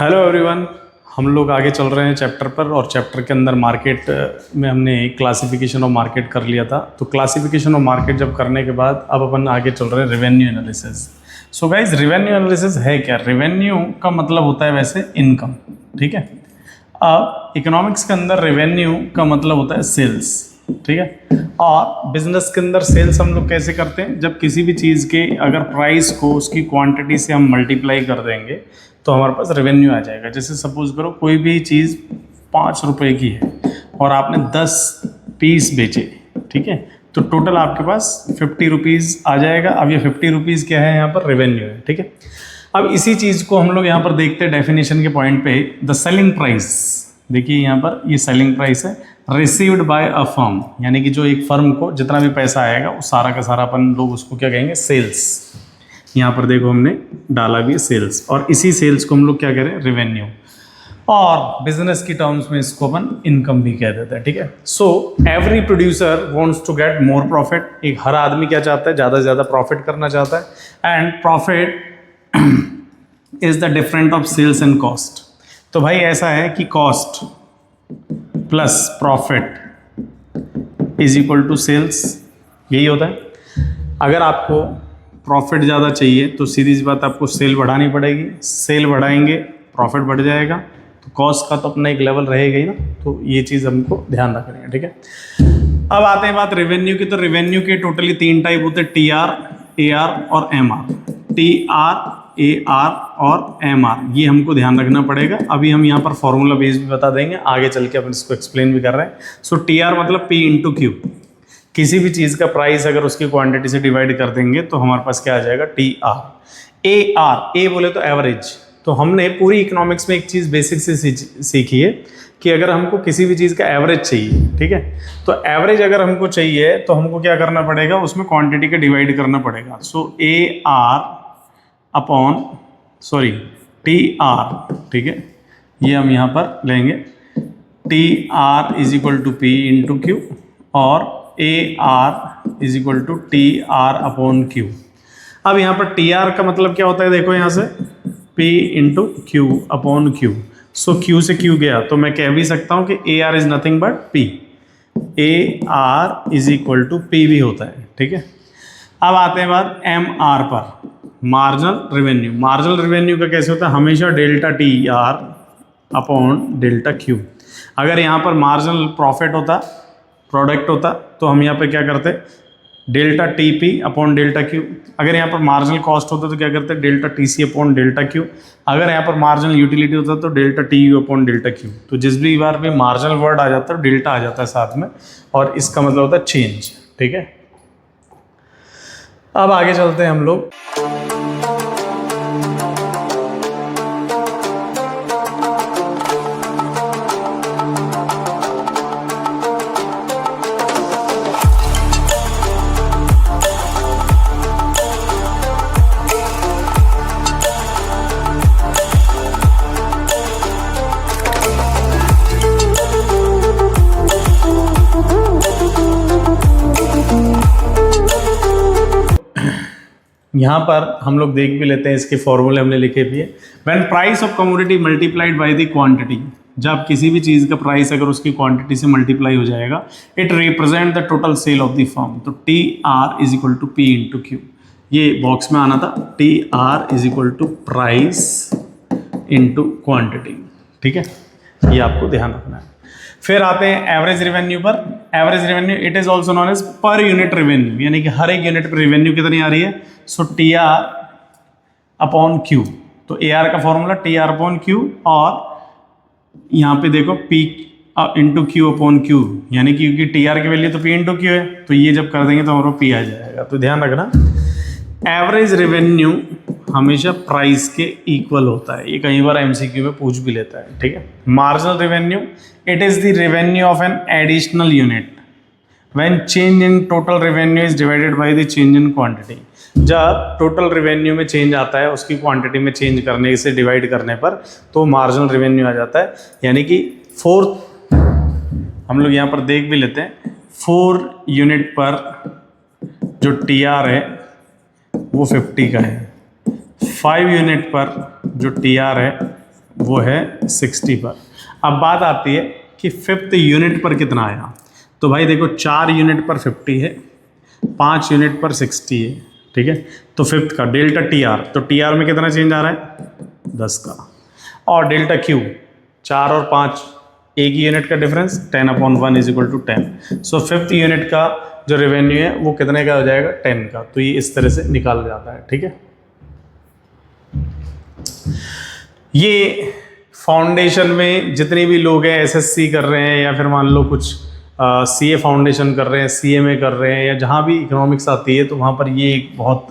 Hello everyone. हम लोग आगे चल रहे हैं चैप्टर पर, और चैप्टर के अंदर मार्केट में हमने क्लासिफिकेशन ऑफ मार्केट कर लिया था। तो क्लासिफिकेशन ऑफ मार्केट जब करने के बाद अब अपन आगे चल रहे हैं revenue analysis. So guys, revenue analysis है क्या? रेवेन्यू का मतलब होता है वैसे इनकम, ठीक है। अब इकोनॉमिक्स के अंदर रेवेन्यू का मतलब होता है सेल्स, ठीक है। और बिजनेस के अंदर सेल्स हम लोग कैसे करते हैं? जब किसी भी चीज़ के अगर प्राइस को उसकी क्वांटिटी से हम मल्टीप्लाई कर देंगे तो हमारे पास रेवेन्यू आ जाएगा। जैसे सपोज करो कोई भी चीज़ 5 रुपए की है और आपने 10 पीस बेचे, ठीक है, तो टोटल आपके पास 50 रुपीज़ आ जाएगा। अब ये 50 रुपीज़ क्या है? यहाँ पर रेवेन्यू है, ठीक है। अब इसी चीज़ को हम लोग यहाँ पर देखते हैं डेफिनेशन के पॉइंट पे। द सेलिंग प्राइस, देखिए यहाँ पर ये सेलिंग प्राइस है रिसीव्ड बाय अ फर्म, यानी कि जो एक फर्म को जितना भी पैसा आएगा वो सारा का सारा अपन लोग उसको क्या कहेंगे? सेल्स। यहाँ पर देखो हमने डाला भी सेल्स, और इसी सेल्स को हम लोग क्या करें? रेवेन्यू। और बिजनेस की टर्म्स में इसको अपन इनकम भी कह देते हैं, ठीक है। So every producer wants to get more profit. एक हर आदमी क्या चाहता है? ज़्यादा से ज़्यादा प्रॉफिट करना चाहता है। And profit is the different of sales and cost. तो भाई ऐसा है कि cost plus profit is equal to sales, यही होता है। अगर आपको प्रॉफिट ज़्यादा चाहिए तो सीधी सी बात आपको सेल बढ़ानी पड़ेगी। सेल बढ़ाएंगे प्रॉफिट बढ़ जाएगा, तो कॉस्ट का तो अपना एक लेवल रहेगा ही ना। तो ये चीज़ हमको ध्यान रखनी है, ठीक है। अब आते हैं बात रेवेन्यू की। तो रेवेन्यू के टोटली 3 टाइप होते हैं, टीआर, एआर और एमआर। टीआर, एआर और एमआर, ये हमको ध्यान रखना पड़ेगा। अभी हम यहाँ पर फॉर्मूला बेस भी बता देंगे, आगे चल के अपन इसको एक्सप्लेन भी कर रहे हैं। सो टीआर मतलब पी इंटू क्यू। किसी भी चीज़ का प्राइस अगर उसकी क्वांटिटी से डिवाइड कर देंगे तो हमारे पास क्या आ जाएगा? T R. ए आर, ए बोले तो एवरेज। तो हमने पूरी इकोनॉमिक्स में एक चीज़ बेसिक से सीखी है कि अगर हमको किसी भी चीज़ का एवरेज चाहिए, ठीक है, तो एवरेज अगर हमको चाहिए तो हमको क्या करना पड़ेगा? उसमें क्वांटिटी का डिवाइड करना पड़ेगा। So A R upon T R, ठीक है, ये हम यहाँ पर लेंगे। T R is equal to P into Q, और A R is equal to T R upon Q. अब यहाँ पर टी आर का मतलब क्या होता है? देखो यहाँ से P into Q upon Q. So Q से क्यू गया तो मैं कह भी सकता हूँ कि A R is nothing but P। A R is equal to P भी होता है, ठीक है। अब आते हैं बात एम आर पर, मार्जिनल रेवेन्यू। मार्जिनल रेवेन्यू का कैसे होता है? हमेशा delta T R upon delta Q. अगर यहाँ पर मार्जिनल प्रॉफिट होता, प्रोडक्ट होता, तो हम यहाँ पे क्या करते? Delta T P upon delta Q. अगर यहाँ पर मार्जिनल कॉस्ट होता तो क्या करते? Delta T C upon delta Q. अगर यहाँ पर मार्जिनल यूटिलिटी होता तो delta T U upon delta Q. तो जिस भी बार भी मार्जिनल वर्ड आ जाता है डेल्टा आ जाता है साथ में, और इसका मतलब होता है चेंज, ठीक है। अब आगे चलते हैं हम लोग। यहाँ पर हम लोग देख भी लेते हैं, इसके फॉर्मूले हमने लिखे भी है। When price of commodity multiplied by the quantity, जब किसी भी चीज़ का प्राइस अगर उसकी क्वांटिटी से मल्टीप्लाई हो जाएगा, it represent the total sale of the firm. तो T R is equal to P into Q, ये बॉक्स में आना था। T R is equal to price into quantity, ठीक है, ये आपको ध्यान रखना है। फिर आते हैं एवरेज रेवेन्यू पर। Average revenue it is also known as per unit revenue, यानी कि हर एक यूनिट पर रेवेन्यू कितनी आ रही है? So T R upon Q. तो ए आर का formula T R upon Q, और यहाँ पे देखो P into Q upon Q, यानी कि क्योंकि टी आर की वैल्यू तो पी इंटू क्यू है, तो ये जब कर देंगे तो हमारा पी आ जाएगा। तो ध्यान रखना, एवरेज रेवेन्यू हमेशा प्राइस के इक्वल होता है। ये कई बार एमसीक्यू में पूछ भी लेता है, ठीक है। Marginal revenue it is the revenue of an additional unit when change in total revenue is divided by the change in quantity. जब टोटल रेवेन्यू में चेंज आता है उसकी क्वांटिटी में चेंज करने से डिवाइड करने पर तो मार्जिनल रेवेन्यू आ जाता है। यानी कि 4 हम लोग यहाँ पर देख भी लेते हैं, 4 यूनिट पर जो टी आर है वो 50 का है, 5 यूनिट पर जो टी आर है वो है 60 पर। अब बात आती है कि 5th यूनिट पर कितना आया। तो भाई देखो 4 यूनिट पर 50 है, 5 यूनिट पर 60 है, ठीक है। तो 5th का डेल्टा टी आर, तो टी आर में कितना चेंज आ रहा है 10 का, और डेल्टा क्यू 4 और 5 एक ही यूनिट का difference 10/1 is equal to 10। So 5th unit का जो रेवेन्यू है वो कितने का हो जाएगा 10 का। तो ये इस तरह से निकाल जाता है, ठीक है। ये फाउंडेशन में जितने भी लोग हैं एसएससी कर रहे हैं या फिर मान लो कुछ सीए फाउंडेशन कर रहे हैं, सीएमए कर रहे हैं, या जहाँ भी इकोनॉमिक्स आती है तो वहाँ पर ये एक बहुत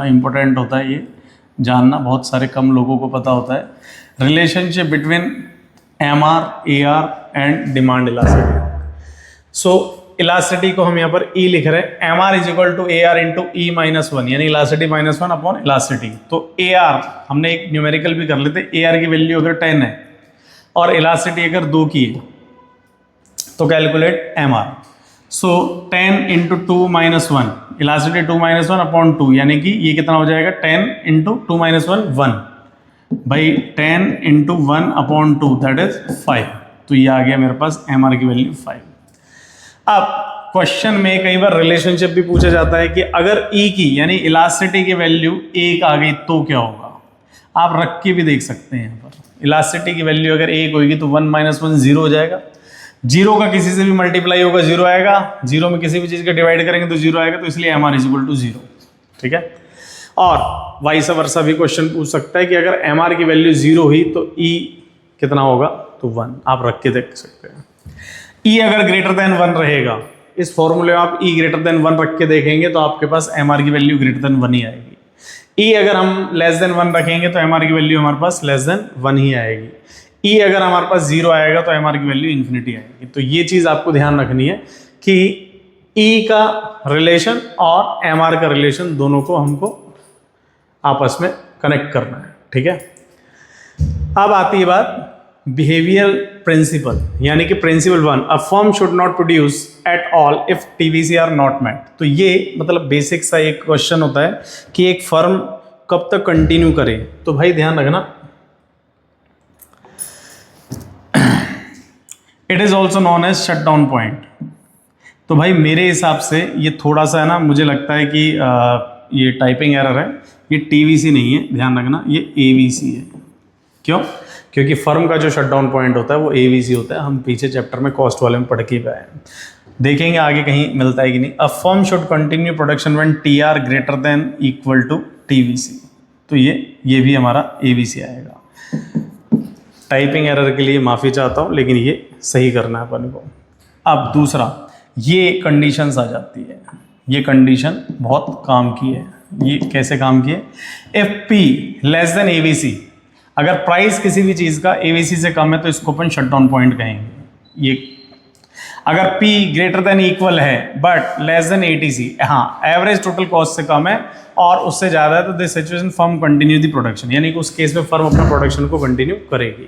इम्पोर्टेंट होता है, ये जानना बहुत सारे कम लोगों को पता होता है। Relationship between MR, AR and demand elasticity. So elasticity को हम यहाँ पर ई लिख रहे हैं, MR is equal to AR into E -1, यानी इलास्टिसिटी -1 अपॉन इलास्टिसिटी। तो एआर हमने एक न्यूमेरिकल भी कर लेते, एआर की वैल्यू अगर 10 है और इलास्टिसिटी अगर 2 की है तो कैलकुलेट एमआर। सो 10 इंटू 2 -1, इलास्टिसिटी 2 -1 अपॉन 2, यानी कि ये कितना हो जाएगा 10 इंटू 2 -1 1 भाई 10 इंटू 1 अपॉन 2 दैट इज 5। तो ये आ गया मेरे पास एमआर की वैल्यू 5। अब क्वेश्चन में कई बार रिलेशनशिप भी पूछा जाता है कि अगर ई की यानी इलास्टिसिटी की वैल्यू 1 आ गई तो क्या होगा। आप रख के भी देख सकते हैं। यहाँ पर इलास्टिसिटी की वैल्यू अगर 1 होगी तो 1 - 1 0 हो जाएगा, 0 का किसी से भी मल्टीप्लाई होगा 0 आएगा, 0 में किसी भी चीज़ का डिवाइड करेंगे तो 0 आएगा, तो इसलिए M R is equal to 0, ठीक है। और वाइस वर्सा भी क्वेश्चन पूछ सकता है कि अगर एम आर की वैल्यू 0 हुई तो ई कितना होगा, तो 1। आप रख के देख सकते हैं। ई अगर ग्रेटर देन 1 रहेगा, इस फॉर्मूले में आप ई ग्रेटर देन 1 रख के देखेंगे तो आपके पास एम आर की वैल्यू ग्रेटर देन 1 ही आएगी। ई अगर हम लेस देन 1 रखेंगे तो एम आर की वैल्यू हमारे पास लेस देन 1 ही आएगी। ई अगर हमारे पास 0 आएगा तो एम आर की वैल्यू इन्फिनिटी आएगी। तो ये चीज़ आपको ध्यान रखनी है कि ई का रिलेशन और एम आर का रिलेशन दोनों को हमको आपस में कनेक्ट करना है, ठीक है। अब आती है बात बिहेवियर प्रिंसिपल, यानी कि principle 1, a firm should not produce at all if TVC are not met. तो ये मतलब बेसिक सा एक क्वेश्चन होता है कि एक फर्म कब तक कंटिन्यू करे। तो भाई ध्यान रखना, it is also known as shut down point. तो भाई मेरे हिसाब से ये थोड़ा सा है ना, मुझे लगता है कि ये टाइपिंग एरर है, ये टीवीसी नहीं है, ध्यान रखना ये एवीसी है। क्यों? क्योंकि फर्म का जो शटडाउन पॉइंट होता है वो एवीसी होता है। हम पीछे चैप्टर में कॉस्ट वाले में पढ़ के आए हैं, देखेंगे आगे कहीं मिलता है कि नहीं। A firm should continue production when TR greater than equal to TVC. तो ये भी हमारा एवीसी आएगा। टाइपिंग एरर के लिए माफ़ी चाहता हूँ, लेकिन ये सही करना है अपन को। अब दूसरा, ये कंडीशंस आ जाती है, ये कंडीशन बहुत काम की है। ये कैसे काम की है? If P less than AVC, अगर प्राइस किसी भी चीज़ का एवीसी से कम है तो इसको अपन शटडाउन पॉइंट कहेंगे। ये अगर P ग्रेटर देन इक्वल है बट लेस देन एटीसी, हाँ एवरेज टोटल कॉस्ट से कम है और उससे ज़्यादा है, तो this situation firm continue the production, यानी कि उस केस में फर्म अपना प्रोडक्शन को कंटिन्यू करेगी।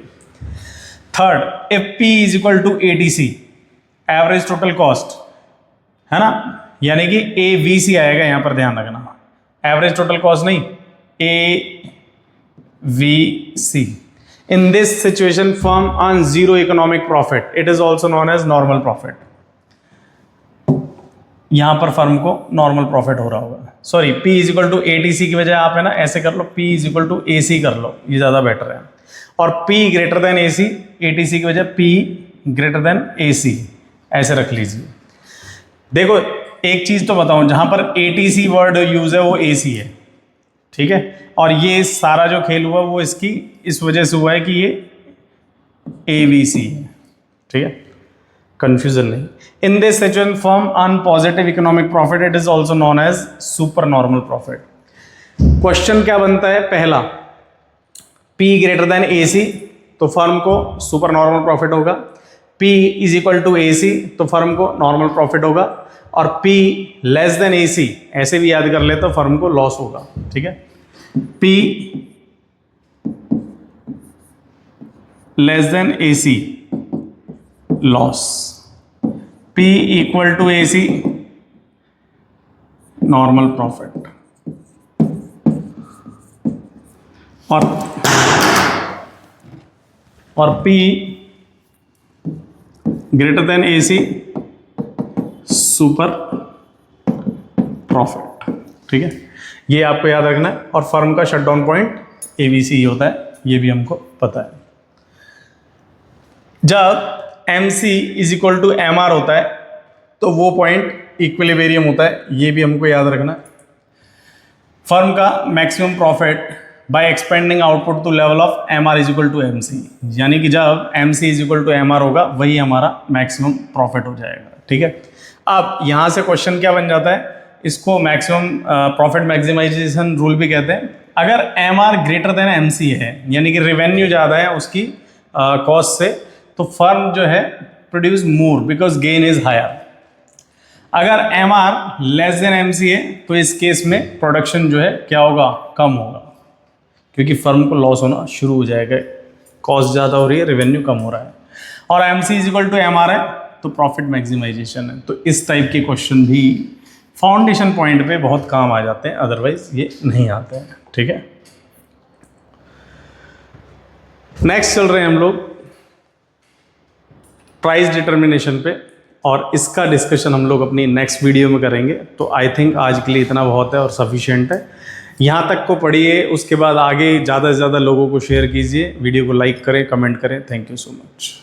Third, if P is equal to ATC, average total cost, है ना, यानी कि AVC आएगा। यहाँ पर ध्यान रखना, एवरेज टोटल कॉस्ट नहीं, AVC। In this situation, firm earns zero economic profit. It is also known as normal profit. यहां पर फर्म को नॉर्मल प्रॉफिट हो रहा होगा। Sorry, P is equal to ATC की वजह आप है ना ऐसे कर लो, P is equal to AC कर लो, ये ज़्यादा बेटर है। और P greater than AC, ATC की वजह P ग्रेटर देन AC ऐसे रख लीजिए। देखो एक चीज़ तो बताऊं, जहां पर ATC वर्ड यूज है वो AC है, ठीक है। और ये सारा जो खेल हुआ वो इसकी इस वजह से हुआ है कि ये AVC है, ठीक है, कंफ्यूजन नहीं। In this situation firm earn positive economic profit, it is also known as super normal profit. Question क्या बनता है? पहला, P ग्रेटर देन AC तो फर्म को सुपर नॉर्मल प्रॉफिट होगा, P is equal to AC तो firm को normal profit होगा, और P लेस देन AC ऐसे भी याद कर ले तो फर्म को लॉस होगा, ठीक है। P less than AC loss, P equal to AC normal profit. और और P greater than AC super profit. ठीक है, ये आपको याद रखना है। और फर्म का शटडाउन पॉइंट ABC ही होता है, ये भी हमको पता है। जब MC is equal to MR होता है तो वो पॉइंट इक्विलिब्रियम होता है, ये भी हमको याद रखना है। फर्म का maximum profit by expanding output to level of MR is equal to MC, यानी कि जब MC is equal to MR होगा वही हमारा मैक्सिमम प्रॉफिट हो जाएगा। ठीक है, अब यहाँ से क्वेश्चन क्या बन जाता है, इसको मैक्सिमम प्रॉफिट मैक्सिमाइजेशन रूल भी कहते हैं। अगर MR ग्रेटर देन MC है, यानी कि रेवेन्यू ज़्यादा है उसकी कॉस्ट से, तो फर्म जो है produce more because gain is higher. अगर MR लेस देन MC है तो इस केस में प्रोडक्शन जो है क्या होगा, कम होगा, क्योंकि फर्म को लॉस होना शुरू हो जाएगा, कॉस्ट ज़्यादा हो रही है, रेवेन्यू कम हो रहा है। और MC is equal to MR है तो प्रॉफिट मैक्सिमाइजेशन है। तो इस टाइप के क्वेश्चन भी फाउंडेशन पॉइंट पे बहुत काम आ जाते हैं, अदरवाइज ये नहीं आते हैं। ठीक है, नेक्स्ट चल रहे हैं हम लोग प्राइस डिटर्मिनेशन पे, और इसका डिस्कशन हम लोग अपनी नेक्स्ट वीडियो में करेंगे। तो आई थिंक आज के लिए इतना बहुत है और सफिशिएंट है। यहाँ तक को पढ़िए, उसके बाद आगे ज़्यादा से ज़्यादा लोगों को शेयर कीजिए, वीडियो को लाइक करें, कमेंट करें। Thank you so much.